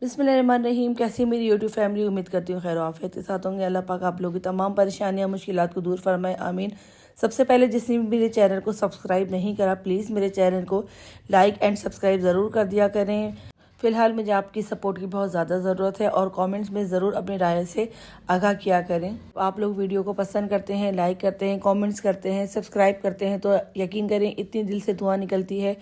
बिस्मिल्लाहिर्रहमानिर्रहीम। कैसी मेरी यूट्यूब फैमिली, उम्मीद करती हूँ खैर आफियत के साथ होंगे। अल्लाह पाक आप लोगों की तमाम परेशानियाँ मुश्किलात को दूर फरमाए, आमीन। सबसे पहले जिसने भी मेरे चैनल को सब्सक्राइब नहीं करा, प्लीज़ मेरे चैनल को लाइक एंड सब्सक्राइब ज़रूर कर दिया करें। फ़िलहाल मुझे आपकी सपोर्ट की बहुत ज़्यादा ज़रूरत है और कमेंट्स में ज़रूर अपनी राय से आगाह किया करें। आप लोग वीडियो को पसंद करते हैं, लाइक करते हैं, कमेंट्स करते हैं, सब्सक्राइब करते हैं तो यकीन करें इतनी दिल से दुआ निकलती है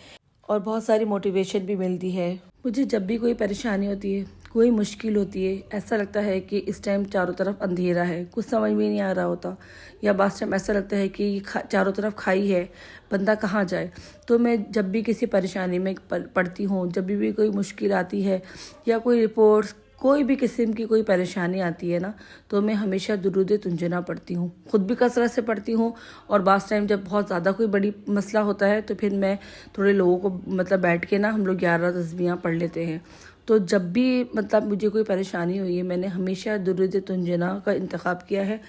और बहुत सारी मोटिवेशन भी मिलती है। मुझे जब भी कोई परेशानी होती है, कोई मुश्किल होती है, ऐसा लगता है कि इस टाइम चारों तरफ अंधेरा है, कुछ समझ में नहीं आ रहा होता, या बास टाइम ऐसा लगता है कि चारों तरफ खाई है, बंदा कहाँ जाए। तो मैं जब भी किसी परेशानी में पड़ती हूँ, जब भी कोई मुश्किल आती है या कोई रिपोर्ट्स, कोई भी किस्म की कोई परेशानी आती है ना, तो मैं हमेशा दुरूद तुंजना पढ़ती हूँ। खुद भी कसरत से पढ़ती हूँ और बास टाइम जब बहुत ज़्यादा कोई बड़ी मसला होता है तो फिर मैं थोड़े लोगों को बैठ के ना हम लोग 11 तस्बीहां पढ़ लेते हैं। तो जब भी मुझे कोई परेशानी हुई है, मैंने हमेशा दुरूद तुंजना का इंतखाब किया है।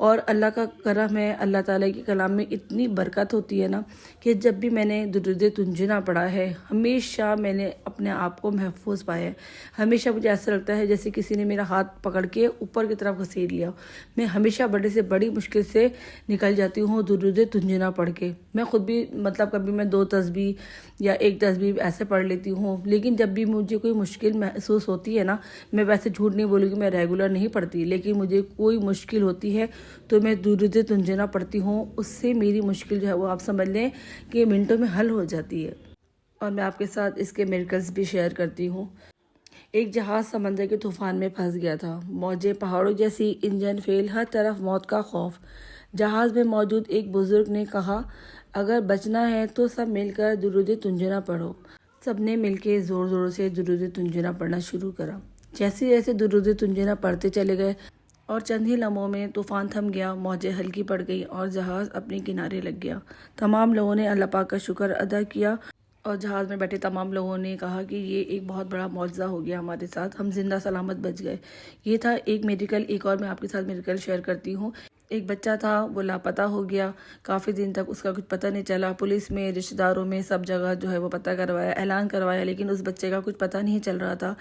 और अल्लाह का करम है, अल्लाह ताला के कलाम में इतनी बरकत होती है ना कि जब भी मैंने दुरूद तुंजना पढ़ा है, हमेशा मैंने अपने आप को महफूज पाया है। हमेशा मुझे ऐसा लगता है जैसे किसी ने मेरा हाथ पकड़ के ऊपर की तरफ घसीट लिया। मैं हमेशा बड़े से बड़ी मुश्किल से निकल जाती हूँ दुरूद तुंजना पढ़ के। मैं खुद भी कभी मैं 2 तस्बीह या 1 तस्बीह ऐसे पढ़ लेती हूँ, लेकिन जब भी मुझे कोई मुश्किल महसूस होती है ना, मैं वैसे झूठ नहीं बोलूँगी, मैं रेगुलर नहीं पढ़ती, लेकिन मुझे कोई मुश्किल होती है तो मैं दुरूद तुंजना पढ़ती हूँ। उससे मेरी मुश्किल जो है वो आप समझ लें कि मिनटों में हल हो जाती है। और मैं आपके साथ इसके मिरेकल्स भी शेयर करती हूँ। एक जहाज़ समंदर के तूफान में फंस गया था, मौजें पहाड़ों जैसी, इंजन फेल, हर तरफ मौत का खौफ। जहाज़ में मौजूद एक बुजुर्ग ने कहा, अगर बचना है तो सब मिलकर दुरूद तुंजना पढ़ो। सबने मिलकर ज़ोर ज़ोर से दुरूद तुंजना पढ़ना शुरू करा। जैसे जैसे दुरूद तुंजना पढ़ते चले गए और चंद ही लम्हों में तूफान थम गया, मौजें हल्की पड़ गई और जहाज़ अपने किनारे लग गया। तमाम लोगों ने अल्लाह पाक का शुक्र अदा किया और जहाज़ में बैठे तमाम लोगों ने कहा कि ये एक बहुत बड़ा मौजज़ा हो गया हमारे साथ, हम जिंदा सलामत बच गए। ये था एक मेडिकल। एक और मैं आपके साथ मेडिकल शेयर करती हूँ। एक बच्चा था, वो लापता हो गया, काफ़ी दिन तक उसका कुछ पता नहीं चला। पुलिस में, रिश्तेदारों में, सब जगह जो है वो पता करवाया, ऐलान करवाया, लेकिन उस बच्चे का कुछ पता नहीं चल रहा था।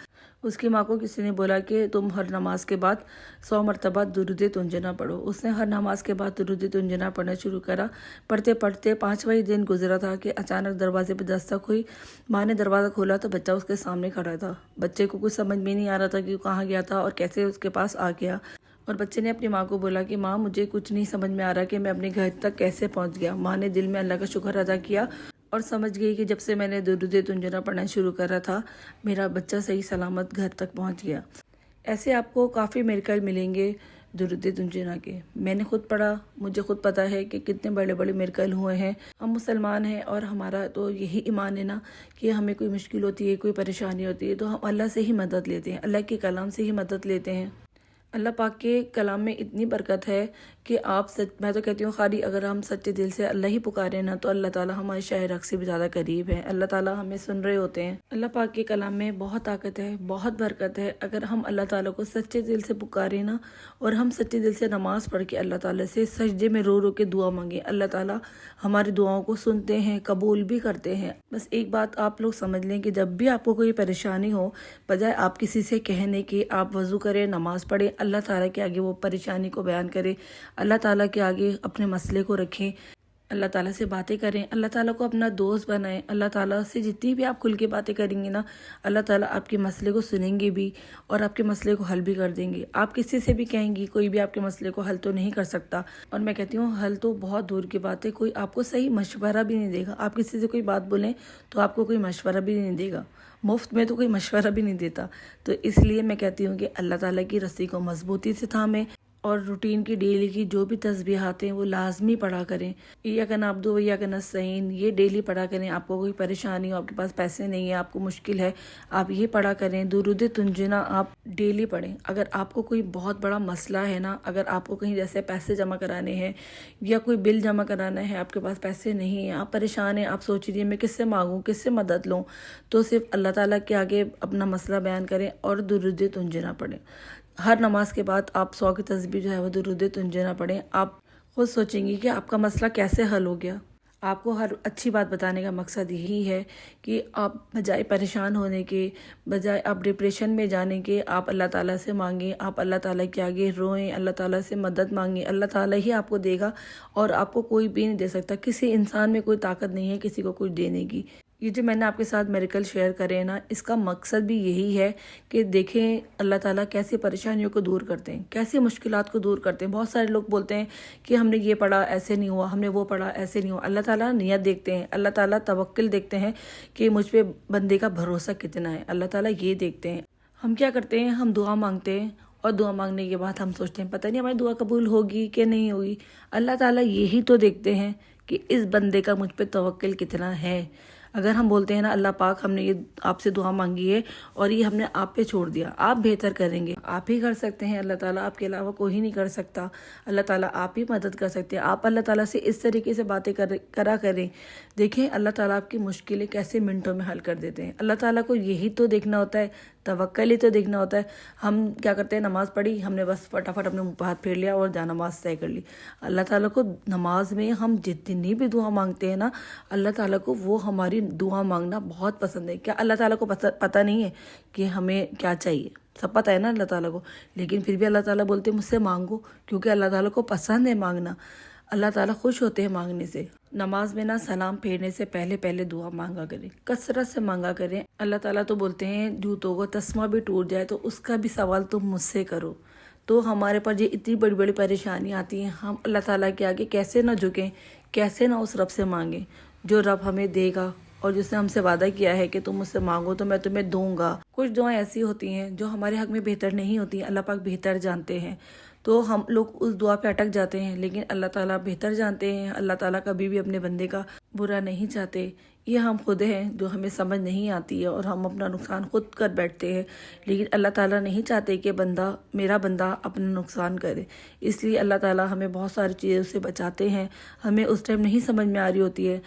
उसकी माँ को किसी ने बोला कि तुम हर नमाज के बाद 100 मरतबा दुरूद तुंजना पढ़ो। उसने हर नमाज के बाद दुरूद तुंजना पढ़ना शुरू करा। पढ़ते पढ़ते 5वां दिन गुजरा था कि अचानक दरवाजे पर दस्तक हुई। माँ ने दरवाज़ा खोला तो बच्चा उसके सामने खड़ा था। बच्चे को कुछ समझ में नहीं आ रहा था कि वो कहाँ गया था और कैसे उसके पास आ गया। और बच्चे ने अपनी माँ को बोला कि माँ, मुझे कुछ नहीं समझ में आ रहा कि मैं अपने घर तक कैसे पहुँच गया। माँ ने दिल में अल्लाह का शुक्र अदा किया और समझ गई कि जब से मैंने दुरूद तुंजना पढ़ना शुरू करा था, मेरा बच्चा सही सलामत घर तक पहुँच गया। ऐसे आपको काफ़ी मिरेकल मिलेंगे दुरूद तुंजना के। मैंने खुद पढ़ा, मुझे खुद पता है कि कितने बड़े बड़े मिरेकल हुए हैं। हम मुसलमान हैं और हमारा तो यही ईमान है ना कि हमें कोई मुश्किल होती है, कोई परेशानी होती है तो हम अल्लाह से ही मदद लेते हैं, अल्लाह के कलाम से ही मदद लेते हैं। अल्लाह पाक के कलाम में इतनी बरकत है कि मैं तो कहती हूँ खाली अगर हम सच्चे दिल से अल्लाह ही पुकारें ना, तो अल्लाह ताला हमारे शायर हक से भी ज़्यादा करीब है। अल्लाह ताला हमें सुन रहे होते हैं। अल्लाह पाक के कलाम में बहुत ताकत है, बहुत बरकत है। अगर हम अल्लाह ताला को सच्चे दिल से पुकारें ना और हम सच्चे दिल से नमाज पढ़ के अल्लाह ताला से सजदे में रो रो के दुआ मांगे, अल्लाह ताला हमारी दुआओं को सुनते हैं, कबूल भी करते हैं। बस एक बात आप लोग समझ लें कि जब भी आपको कोई परेशानी हो, बजाय आप किसी से कहने के आप वज़ू करें, नमाज पढ़ें, अल्लाह ताला के आगे वो परेशानी को बयान करें, अल्लाह ताला के आगे अपने मसले को रखें, अल्लाह ताला से बातें करें, अल्लाह ताला को अपना दोस्त बनाएं। अल्लाह ताला से जितनी भी आप खुल के बातें करेंगे ना, अल्लाह ताला आपके मसले को सुनेंगे भी और आपके मसले को हल भी कर देंगे। आप किसी से भी कहेंगी, कोई भी आपके मसले को हल तो नहीं कर सकता। और मैं कहती हूँ हल तो बहुत दूर की बात है, कोई आपको सही मशवरा भी नहीं देगा। आप किसी से कोई बात बोलें तो आपको कोई मशवरा भी नहीं देगा, मुफ्त में तो कोई मशवरा भी नहीं देता। तो इसलिए मैं कहती हूँ कि अल्लाह ताला की रस्सी को मजबूती से थामें और रूटीन की डेली की जो भी तस्बीहात हैं वो लाजमी पढ़ा करें। इय्याका नअब्दु व इय्याका नस्तईन, ये डेली पढ़ा करें। आपको कोई परेशानी हो, आपके पास पैसे नहीं है, आपको मुश्किल है, आप ये पढ़ा करें। दुरूद तुंजना आप डेली पढ़ें। अगर आपको कोई बहुत बड़ा मसला है ना, अगर आपको कहीं जैसे पैसे जमा कराने हैं या कोई बिल जमा कराना है, आपके पास पैसे नहीं है, आप परेशान हैं, आप सोच रही हैं मैं किससे मांगूँ, किससे मदद लूँ, तो सिर्फ अल्लाह ताला के आगे अपना मसला बयान करें और दुरूद तुंजना पढ़ें। हर नमाज के बाद आप 100 की तस्बीह जो है वो दुरूद तुंजना पढ़ें। आप खुद सोचेंगी कि आपका मसला कैसे हल हो गया। آپ کو ہر اچھی بات بتانے کا مقصد یہی ہے کہ آپ بجائے پریشان ہونے کے، بجائے آپ ڈپریشن میں جانے کے، آپ اللہ تعالیٰ سے مانگیں، آپ اللہ تعالیٰ کے آگے روئیں، اللہ تعالیٰ سے مدد مانگیں، اللہ تعالیٰ ہی آپ کو دے گا اور آپ کو کوئی بھی نہیں دے سکتا۔ کسی انسان میں کوئی طاقت نہیں ہے کسی کو کچھ دینے کی۔ یہ جو میں نے آپ کے ساتھ میریکل شیئر کرے ہیں نا، اس کا مقصد بھی یہی ہے کہ دیکھیں اللہ تعالیٰ کیسے پریشانیوں کو دور کرتے ہیں، کیسے مشکلات کو دور کرتے ہیں۔ بہت سارے لوگ بولتے ہیں کہ ہم نے یہ پڑھا ایسے نہیں ہوا، ہم نے وہ پڑھا ایسے نہیں ہوا۔ اللہ تعالیٰ نیت دیکھتے ہیں، اللہ تعالیٰ توکل دیکھتے ہیں کہ مجھ پہ بندے کا بھروسہ کتنا ہے، اللہ تعالیٰ یہ دیکھتے ہیں۔ ہم کیا کرتے ہیں، ہم دعا مانگتے ہیں اور دعا مانگنے کے بعد ہم سوچتے ہیں پتہ نہیں ہماری دعا قبول ہوگی کہ نہیں ہوگی۔ اللہ تعالیٰ یہی تو دیکھتے ہیں کہ اس بندے کا مجھ پہ توکل کتنا ہے۔ اگر ہم بولتے ہیں نا اللہ پاک ہم نے یہ آپ سے دعا مانگی ہے اور یہ ہم نے آپ پہ چھوڑ دیا، آپ بہتر کریں گے، آپ ہی کر سکتے ہیں، اللہ تعالیٰ آپ کے علاوہ کوئی نہیں کر سکتا، اللہ تعالیٰ آپ ہی مدد کر سکتے ہیں۔ آپ اللہ تعالیٰ سے اس طریقے سے باتیں کرا کریں، دیکھیں اللہ تعالیٰ آپ کی مشکلیں کیسے منٹوں میں حل کر دیتے ہیں۔ اللہ تعالیٰ کو یہی تو دیکھنا ہوتا ہے، توکل ہی تو دیکھنا ہوتا ہے۔ ہم کیا کرتے ہیں، نماز پڑھی ہم نے بس فٹافٹ اپنے منہ پہ ہاتھ پھیر لیا اور جانماز طے کر لی۔ اللہ تعالیٰ کو نماز میں ہم جتنی بھی دعا مانگتے ہیں نا، اللہ تعالیٰ کو وہ ہماری دعا مانگنا بہت پسند ہے۔ کیا اللہ تعالیٰ کو پتہ نہیں ہے کہ ہمیں کیا چاہیے؟ سب پتہ ہے نا اللہ تعالیٰ کو، لیکن پھر بھی اللہ تعالیٰ بولتے ہیں مجھ سے مانگو، کیونکہ اللہ تعالیٰ کو پسند ہے مانگنا، اللہ تعالیٰ خوش ہوتے ہیں مانگنے سے۔ نماز میں نا سلام پھیرنے سے پہلے دعا مانگا کریں، کثرت سے مانگا کریں۔ اللہ تعالیٰ تو بولتے ہیں جوتوں کو تسمہ بھی ٹوٹ جائے تو اس کا بھی سوال تم مجھ سے کرو۔ تو ہمارے پر یہ اتنی بڑی بڑی پریشانی آتی ہیں، ہم اللہ تعالیٰ کے آگے کیسے نہ جھکیں، کیسے نہ اس رب سے مانگیں جو رب ہمیں دے گا اور جس نے ہم سے وعدہ کیا ہے کہ تم مجھ سے مانگو تو میں تمہیں دوں گا۔ کچھ دعائیں ایسی ہوتی ہیں جو ہمارے حق میں بہتر نہیں ہوتی، اللہ پاک بہتر جانتے ہیں، تو ہم لوگ اس دعا پہ اٹک جاتے ہیں، لیکن اللہ تعالیٰ بہتر جانتے ہیں۔ اللہ تعالیٰ کبھی بھی اپنے بندے کا برا نہیں چاہتے۔ یہ ہم خود ہیں جو ہمیں سمجھ نہیں آتی ہے اور ہم اپنا نقصان خود کر بیٹھتے ہیں، لیکن اللہ تعالیٰ نہیں چاہتے کہ میرا بندہ اپنا نقصان کرے۔ اس لیے اللہ تعالیٰ ہمیں بہت ساری چیزوں سے بچاتے ہیں۔ ہمیں اس ٹائم نہیں سمجھ میں آ رہی ہوتی ہے،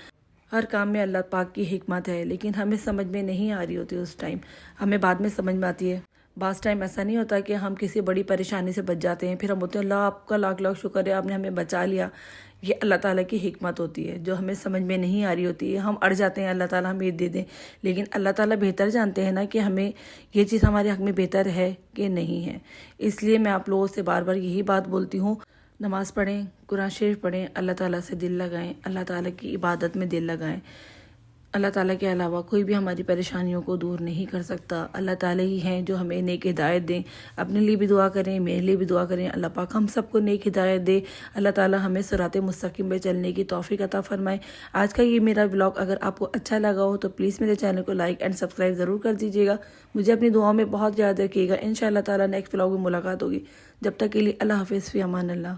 ہر کام میں اللہ پاک کی حکمت ہے، لیکن ہمیں سمجھ میں نہیں آ رہی ہوتی اس ٹائم، ہمیں بعد میں سمجھ میں آتی ہے۔ بعض ٹائم ایسا نہیں ہوتا کہ ہم کسی بڑی پریشانی سے بچ جاتے ہیں، پھر ہم بولتے ہیں اللہ آپ کا لاکھ لاکھ شکر ہے آپ نے ہمیں بچا لیا۔ یہ اللہ تعالیٰ کی حکمت ہوتی ہے جو ہمیں سمجھ میں نہیں آ رہی ہوتی ہے، ہم اڑ جاتے ہیں اللہ تعالیٰ ہمیں دے دیں، لیکن اللہ تعالیٰ بہتر جانتے ہیں نا کہ ہمیں یہ چیز ہمارے حق میں بہتر ہے کہ نہیں ہے۔ اس لیے میں آپ لوگوں سے بار بار یہی بات بولتی ہوں، نماز پڑھیں، قرآن شریف پڑھیں، اللہ تعالیٰ سے دل لگائیں، اللہ تعالیٰ کی عبادت میں دل لگائیں۔ اللہ تعالیٰ کے علاوہ کوئی بھی ہماری پریشانیوں کو دور نہیں کر سکتا۔ اللہ تعالیٰ ہی ہیں جو ہمیں نیک ہدایت دیں۔ اپنے لیے بھی دعا کریں، میرے لیے بھی دعا کریں، اللہ پاک ہم سب کو نیک ہدایت دے، اللہ تعالیٰ ہمیں صراط مستقیم پہ چلنے کی توفیق عطا فرمائے۔ آج کا یہ میرا ولاگ اگر آپ کو اچھا لگا ہو تو پلیز میرے چینل کو لائک اینڈ سبسکرائب ضرور کر دیجیے گا۔ مجھے اپنی دعاؤں میں بہت یاد رکھیے گا۔ انشاءاللہ تعالیٰ نیکسٹ ولاگ میں ملاقات ہوگی۔ جب تک کے لیے اللہ حافظ، فی امان اللہ۔